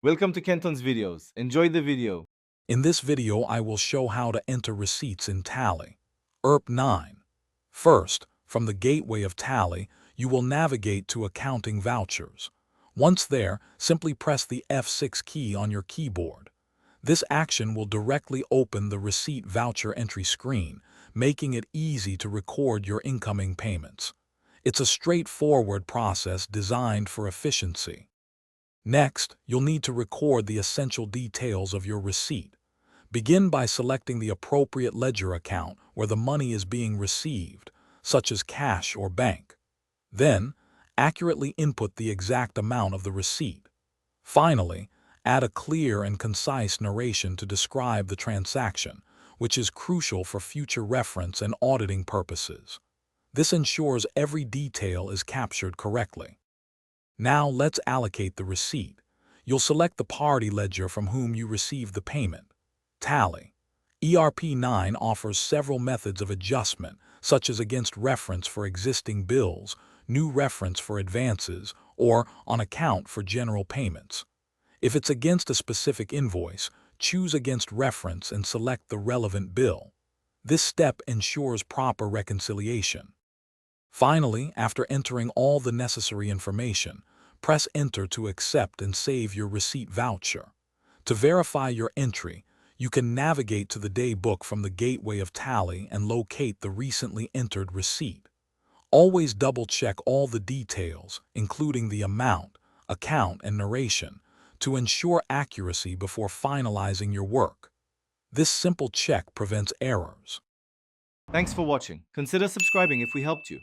Welcome to Kenton's videos. Enjoy the video. In this video, I will show how to enter receipts in Tally ERP 9. First, from the gateway of Tally, you will navigate to Accounting Vouchers. Once there, simply press the F6 key on your keyboard. This action will directly open the receipt voucher entry screen, making it easy to record your incoming payments. It's a straightforward process designed for efficiency. Next, you'll need to record the essential details of your receipt. Begin by selecting the appropriate ledger account where the money is being received, such as cash or bank. Then, accurately input the exact amount of the receipt. Finally, add a clear and concise narration to describe the transaction, which is crucial for future reference and auditing purposes. This ensures every detail is captured correctly. Now let's allocate the receipt. You'll select the party ledger from whom you received the payment. Tally ERP 9 offers several methods of adjustment, such as against reference for existing bills, new reference for advances, or on account for general payments. If it's against a specific invoice, choose against reference and select the relevant bill. This step ensures proper reconciliation. Finally, after entering all the necessary information, press Enter to accept and save your receipt voucher. To verify your entry, you can navigate to the day book from the gateway of Tally and locate the recently entered receipt. Always double-check all the details, including the amount, account, and narration, to ensure accuracy before finalizing your work. This simple check prevents errors. Thanks for watching. Consider subscribing if we helped you.